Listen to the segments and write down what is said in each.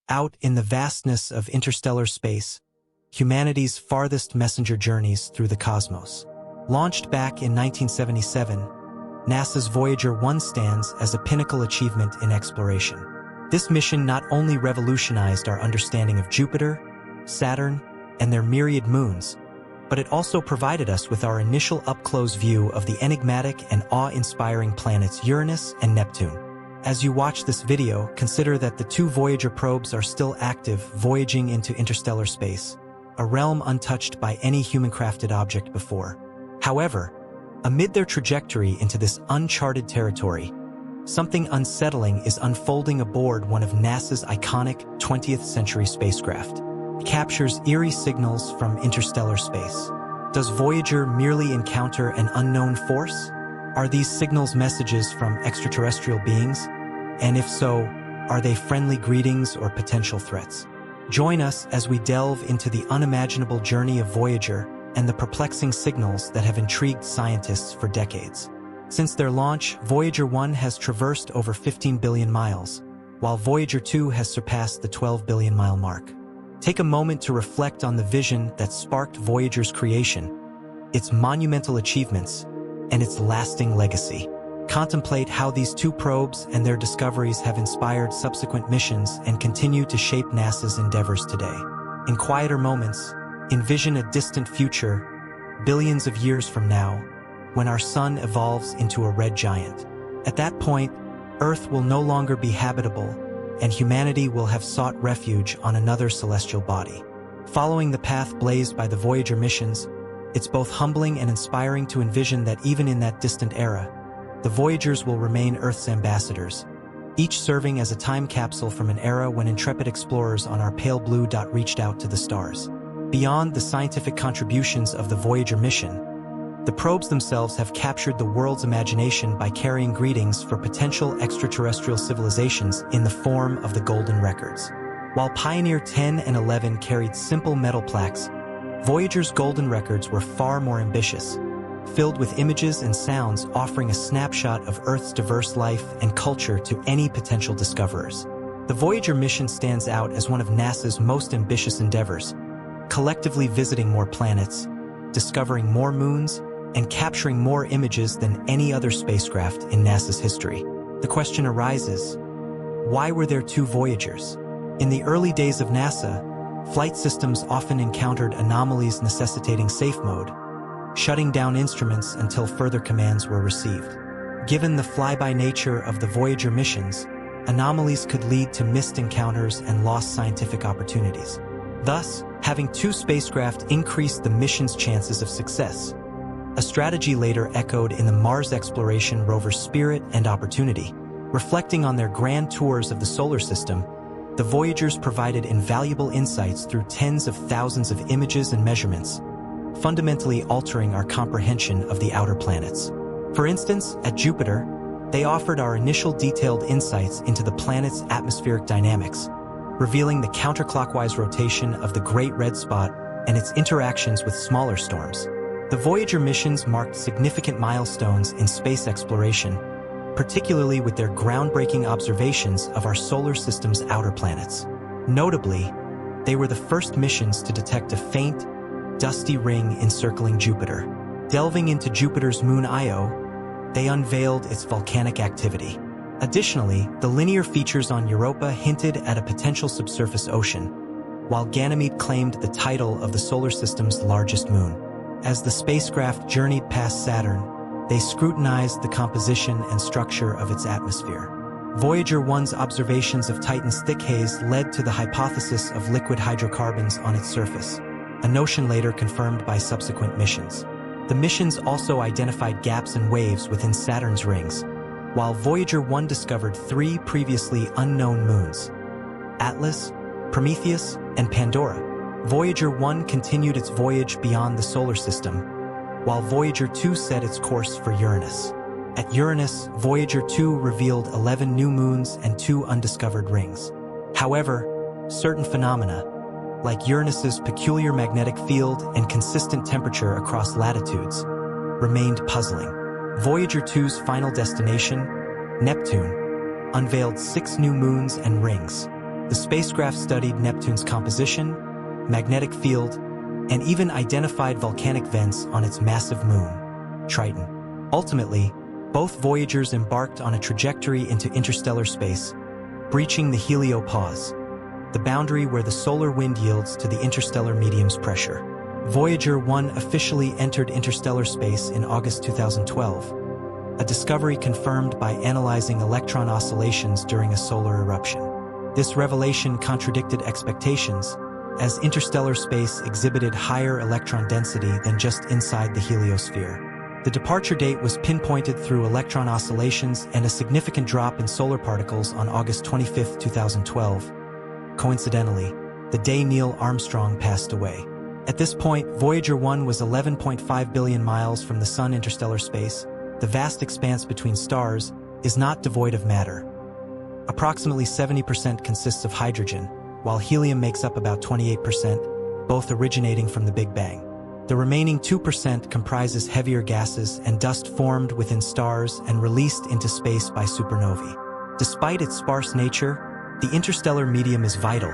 Out in the vastness of interstellar space, humanity's farthest messenger journeys through the cosmos. Launched back in 1977, NASA's Voyager 1 stands as a pinnacle achievement in exploration. This mission not only revolutionized our understanding of Jupiter, Saturn, and their myriad moons, but it also provided us with our initial up-close view of the enigmatic and awe-inspiring planets Uranus and Neptune. As you watch this video, consider that the two Voyager probes are still active, voyaging into interstellar space, a realm untouched by any human-crafted object before. However, amid their trajectory into this uncharted territory, something unsettling is unfolding aboard one of NASA's iconic 20th-century spacecraft. It captures eerie signals from interstellar space. Does Voyager merely encounter an unknown force? Are these signals messages from extraterrestrial beings? And if so, are they friendly greetings or potential threats? Join us as we delve into the unimaginable journey of Voyager and the perplexing signals that have intrigued scientists for decades. Since their launch, Voyager 1 has traversed over 15 billion miles, while Voyager 2 has surpassed the 12 billion mile mark. Take a moment to reflect on the vision that sparked Voyager's creation, its monumental achievements, and its lasting legacy. Contemplate how these two probes and their discoveries have inspired subsequent missions and continue to shape NASA's endeavors today. In quieter moments, envision a distant future, billions of years from now, when our sun evolves into a red giant. At that point, Earth will no longer be habitable, and humanity will have sought refuge on another celestial body. Following the path blazed by the Voyager missions, it's both humbling and inspiring to envision that even in that distant era, the Voyagers will remain Earth's ambassadors, each serving as a time capsule from an era when intrepid explorers on our pale blue dot reached out to the stars. Beyond the scientific contributions of the Voyager mission, the probes themselves have captured the world's imagination by carrying greetings for potential extraterrestrial civilizations in the form of the Golden Records. While Pioneer 10 and 11 carried simple metal plaques, Voyager's Golden Records were far more ambitious, filled with images and sounds offering a snapshot of Earth's diverse life and culture to any potential discoverers. The Voyager mission stands out as one of NASA's most ambitious endeavors, collectively visiting more planets, discovering more moons, and capturing more images than any other spacecraft in NASA's history. The question arises, why were there two Voyagers? In the early days of NASA, flight systems often encountered anomalies necessitating safe mode, shutting down instruments until further commands were received. Given the fly-by nature of the Voyager missions, anomalies could lead to missed encounters and lost scientific opportunities. Thus, having two spacecraft increased the mission's chances of success, a strategy later echoed in the Mars exploration rovers Spirit and Opportunity. Reflecting on their grand tours of the solar system, the Voyagers provided invaluable insights through tens of thousands of images and measurements, fundamentally altering our comprehension of the outer planets. For instance, at Jupiter, they offered our initial detailed insights into the planet's atmospheric dynamics, revealing the counterclockwise rotation of the Great Red Spot and its interactions with smaller storms. The Voyager missions marked significant milestones in space exploration, particularly with their groundbreaking observations of our solar system's outer planets. Notably, they were the first missions to detect a faint, dusty ring encircling Jupiter. Delving into Jupiter's moon Io, they unveiled its volcanic activity. Additionally, the linear features on Europa hinted at a potential subsurface ocean, while Ganymede claimed the title of the solar system's largest moon. As the spacecraft journeyed past Saturn, they scrutinized the composition and structure of its atmosphere. Voyager 1's observations of Titan's thick haze led to the hypothesis of liquid hydrocarbons on its surface, a notion later confirmed by subsequent missions. The missions also identified gaps and waves within Saturn's rings, while Voyager 1 discovered three previously unknown moons: Atlas, Prometheus, and Pandora. Voyager 1 continued its voyage beyond the solar system, while Voyager 2 set its course for Uranus. At Uranus, Voyager 2 revealed 11 new moons and 2 undiscovered rings. However, certain phenomena, like Uranus's peculiar magnetic field and consistent temperature across latitudes, remained puzzling. Voyager 2's final destination, Neptune, unveiled 6 new moons and rings, The spacecraft studied Neptune's composition, magnetic field, and even identified volcanic vents on its massive moon, Triton. Ultimately, both Voyagers embarked on a trajectory into interstellar space, breaching the heliopause, the boundary where the solar wind yields to the interstellar medium's pressure. Voyager 1 officially entered interstellar space in August 2012, a discovery confirmed by analyzing electron oscillations during a solar eruption. This revelation contradicted expectations, as interstellar space exhibited higher electron density than just inside the heliosphere. The departure date was pinpointed through electron oscillations and a significant drop in solar particles on August 25, 2012. Coincidentally, the day Neil Armstrong passed away. At this point, Voyager 1 was 11.5 billion miles from the Sun. Interstellar space, the vast expanse between stars, is not devoid of matter. Approximately 70% consists of hydrogen, while helium makes up about 28%, both originating from the Big Bang. The remaining 2% comprises heavier gases and dust formed within stars and released into space by supernovae. Despite its sparse nature, the interstellar medium is vital,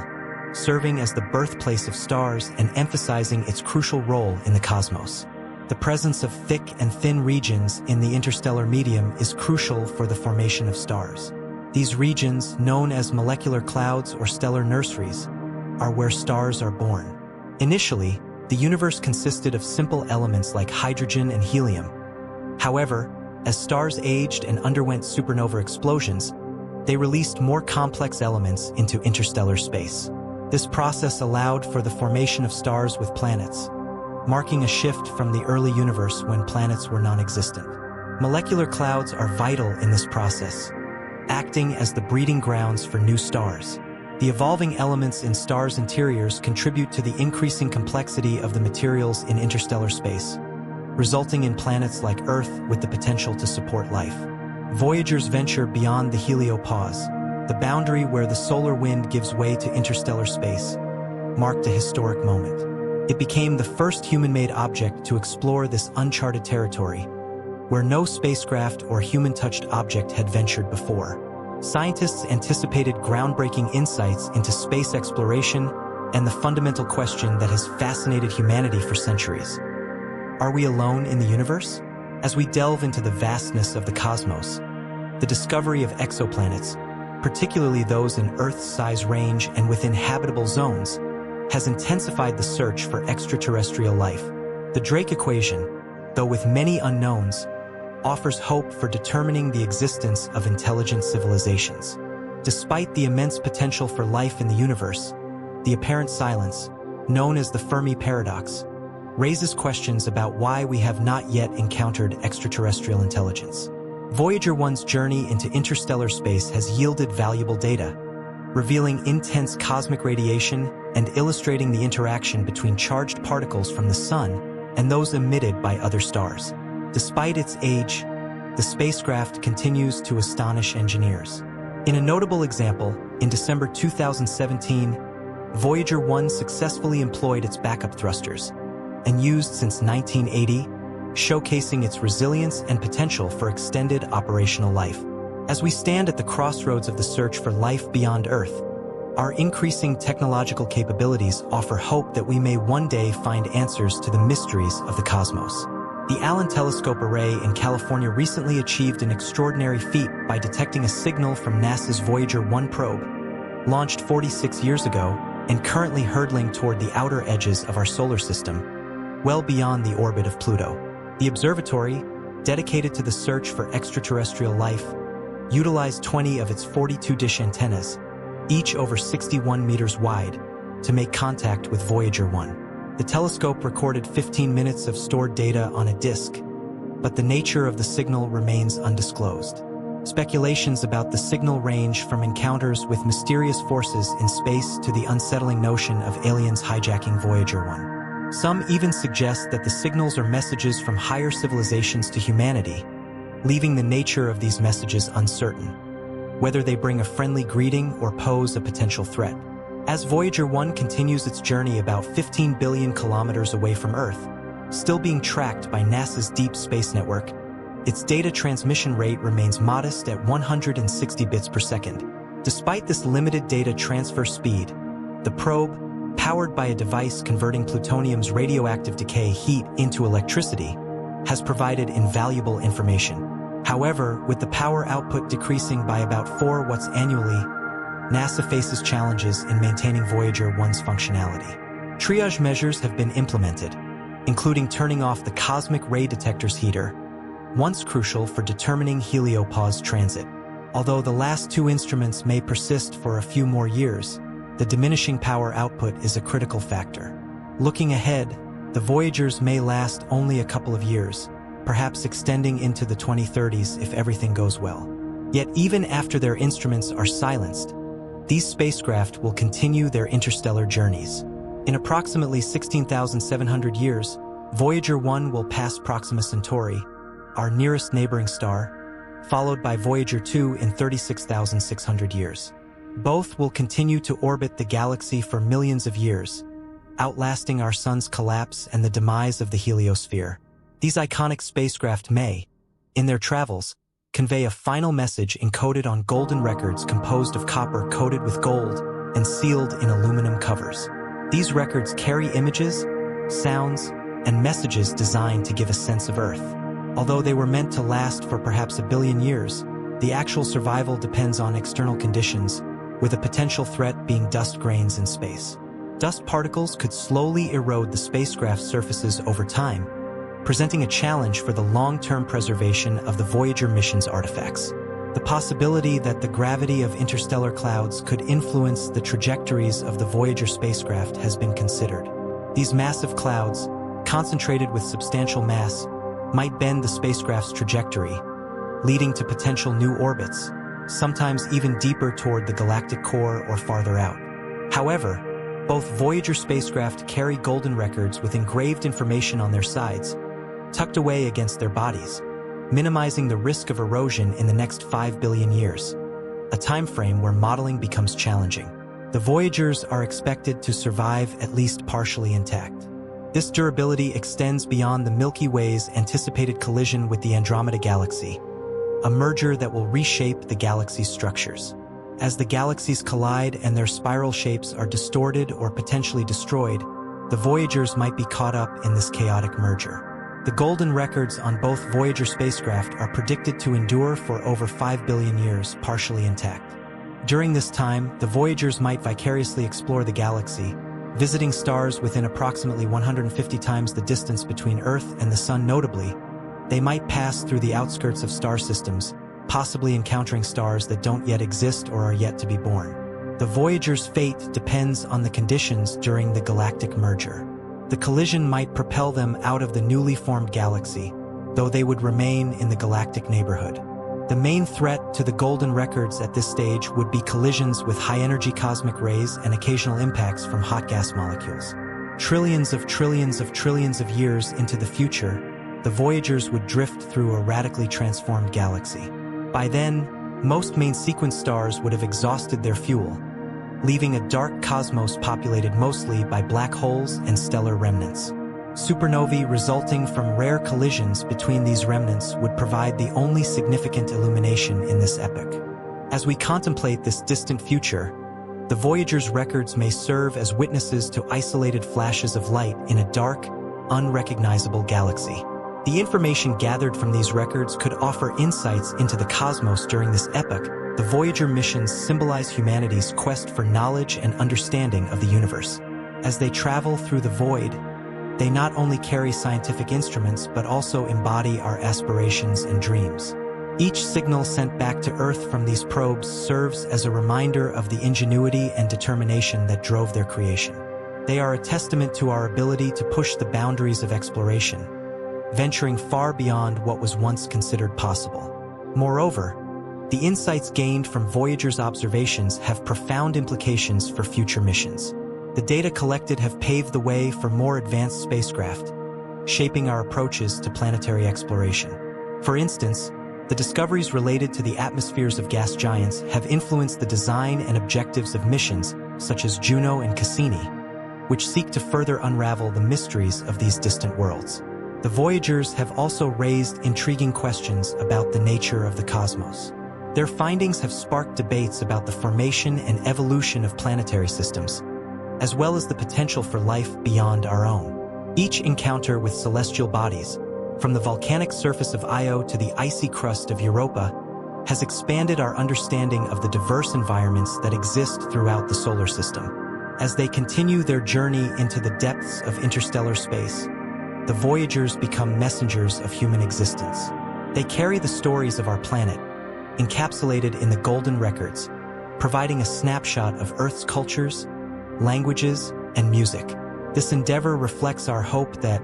serving as the birthplace of stars and emphasizing its crucial role in the cosmos. The presence of thick and thin regions in the interstellar medium is crucial for the formation of stars. These regions, known as molecular clouds or stellar nurseries, are where stars are born. Initially, the universe consisted of simple elements like hydrogen and helium. However, as stars aged and underwent supernova explosions, they released more complex elements into interstellar space. This process allowed for the formation of stars with planets, marking a shift from the early universe when planets were non-existent. Molecular clouds are vital in this process, acting as the breeding grounds for new stars. The evolving elements in stars' interiors contribute to the increasing complexity of the materials in interstellar space, resulting in planets like Earth with the potential to support life. Voyager's venture beyond the heliopause, the boundary where the solar wind gives way to interstellar space, marked a historic moment. It became the first human-made object to explore this uncharted territory, where no spacecraft or human-touched object had ventured before. Scientists anticipated groundbreaking insights into space exploration and the fundamental question that has fascinated humanity for centuries. Are we alone in the universe? As we delve into the vastness of the cosmos, the discovery of exoplanets, particularly those in Earth's size range and within habitable zones, has intensified the search for extraterrestrial life. The Drake equation, though with many unknowns, offers hope for determining the existence of intelligent civilizations. Despite the immense potential for life in the universe, the apparent silence, known as the Fermi paradox, raises questions about why we have not yet encountered extraterrestrial intelligence. Voyager 1's journey into interstellar space has yielded valuable data, revealing intense cosmic radiation and illustrating the interaction between charged particles from the Sun and those emitted by other stars. Despite its age, the spacecraft continues to astonish engineers. In a notable example, in December 2017, Voyager 1 successfully employed its backup thrusters, and used since 1980, showcasing its resilience and potential for extended operational life. As we stand at the crossroads of the search for life beyond Earth, our increasing technological capabilities offer hope that we may one day find answers to the mysteries of the cosmos. The Allen Telescope Array in California recently achieved an extraordinary feat by detecting a signal from NASA's Voyager 1 probe, launched 46 years ago and currently hurtling toward the outer edges of our solar system, well beyond the orbit of Pluto. The observatory, dedicated to the search for extraterrestrial life, utilized 20 of its 42 dish antennas, each over 61 meters wide, to make contact with Voyager 1. The telescope recorded 15 minutes of stored data on a disk, but the nature of the signal remains undisclosed. Speculations about the signal range from encounters with mysterious forces in space to the unsettling notion of aliens hijacking Voyager 1. Some even suggest that the signals are messages from higher civilizations to humanity, leaving the nature of these messages uncertain, whether they bring a friendly greeting or pose a potential threat. As Voyager 1 continues its journey about 15 billion kilometers away from Earth, still being tracked by NASA's Deep Space Network, its data transmission rate remains modest at 160 bits per second, Despite this limited data transfer speed, the probe, powered by a device converting plutonium's radioactive decay heat into electricity, has provided invaluable information. However, with the power output decreasing by about 4 watts annually, NASA faces challenges in maintaining Voyager 1's functionality. Triage measures have been implemented, including turning off the cosmic ray detector's heater, once crucial for determining heliopause transit. Although the last 2 instruments may persist for a few more years, the diminishing power output is a critical factor. Looking ahead, the Voyagers may last only a couple of years, perhaps extending into the 2030s if everything goes well. Yet even after their instruments are silenced, these spacecraft will continue their interstellar journeys. In approximately 16,700 years, Voyager 1 will pass Proxima Centauri, our nearest neighboring star, followed by Voyager 2 in 36,600 years. Both will continue to orbit the galaxy for millions of years, outlasting our sun's collapse and the demise of the heliosphere. These iconic spacecraft may, in their travels, convey a final message encoded on golden records composed of copper coated with gold and sealed in aluminum covers. These records carry images, sounds, and messages designed to give a sense of Earth. Although they were meant to last for perhaps a billion years, the actual survival depends on external conditions, with a potential threat being dust grains in space. Dust particles could slowly erode the spacecraft's surfaces over time, presenting a challenge for the long-term preservation of the Voyager mission's artifacts. The possibility that the gravity of interstellar clouds could influence the trajectories of the Voyager spacecraft has been considered. These massive clouds, concentrated with substantial mass, might bend the spacecraft's trajectory, leading to potential new orbits, sometimes even deeper toward the galactic core or farther out. However, both Voyager spacecraft carry golden records with engraved information on their sides, tucked away against their bodies, minimizing the risk of erosion in the next 5 billion years, a time frame where modeling becomes challenging. The Voyagers are expected to survive at least partially intact. This durability extends beyond the Milky Way's anticipated collision with the Andromeda Galaxy, a merger that will reshape the galaxy's structures. As the galaxies collide and their spiral shapes are distorted or potentially destroyed, the Voyagers might be caught up in this chaotic merger. The golden records on both Voyager spacecraft are predicted to endure for over 5 billion years, partially intact. During this time, the Voyagers might vicariously explore the galaxy, visiting stars within approximately 150 times the distance between Earth and the Sun. Notably, they might pass through the outskirts of star systems, possibly encountering stars that don't yet exist or are yet to be born. The Voyager's fate depends on the conditions during the galactic merger. The collision might propel them out of the newly formed galaxy, though they would remain in the galactic neighborhood. The main threat to the golden records at this stage would be collisions with high-energy cosmic rays and occasional impacts from hot gas molecules. Trillions of years into the future, the Voyagers would drift through a radically transformed galaxy. By then, most main sequence stars would have exhausted their fuel, leaving a dark cosmos populated mostly by black holes and stellar remnants. Supernovae resulting from rare collisions between these remnants would provide the only significant illumination in this epoch. As we contemplate this distant future, the Voyager's records may serve as witnesses to isolated flashes of light in a dark, unrecognizable galaxy. The information gathered from these records could offer insights into the cosmos during this epoch. The Voyager missions symbolize humanity's quest for knowledge and understanding of the universe. As they travel through the void, they not only carry scientific instruments but also embody our aspirations and dreams. Each signal sent back to Earth from these probes serves as a reminder of the ingenuity and determination that drove their creation. They are a testament to our ability to push the boundaries of exploration, venturing far beyond what was once considered possible. Moreover, the insights gained from Voyager's observations have profound implications for future missions. The data collected have paved the way for more advanced spacecraft, shaping our approaches to planetary exploration. For instance, the discoveries related to the atmospheres of gas giants have influenced the design and objectives of missions such as Juno and Cassini, which seek to further unravel the mysteries of these distant worlds. The Voyagers have also raised intriguing questions about the nature of the cosmos. Their findings have sparked debates about the formation and evolution of planetary systems, as well as the potential for life beyond our own. Each encounter with celestial bodies, from the volcanic surface of Io to the icy crust of Europa, has expanded our understanding of the diverse environments that exist throughout the solar system. As they continue their journey into the depths of interstellar space, the Voyagers become messengers of human existence. They carry the stories of our planet, encapsulated in the golden records, providing a snapshot of Earth's cultures, languages, and music. This endeavor reflects our hope that,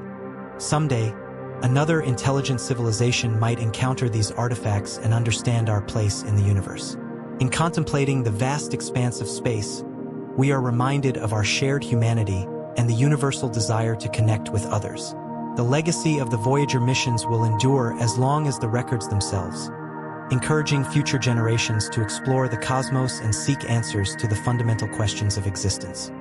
someday, another intelligent civilization might encounter these artifacts and understand our place in the universe. In contemplating the vast expanse of space, we are reminded of our shared humanity and the universal desire to connect with others. The legacy of the Voyager missions will endure as long as the records themselves, encouraging future generations to explore the cosmos and seek answers to the fundamental questions of existence.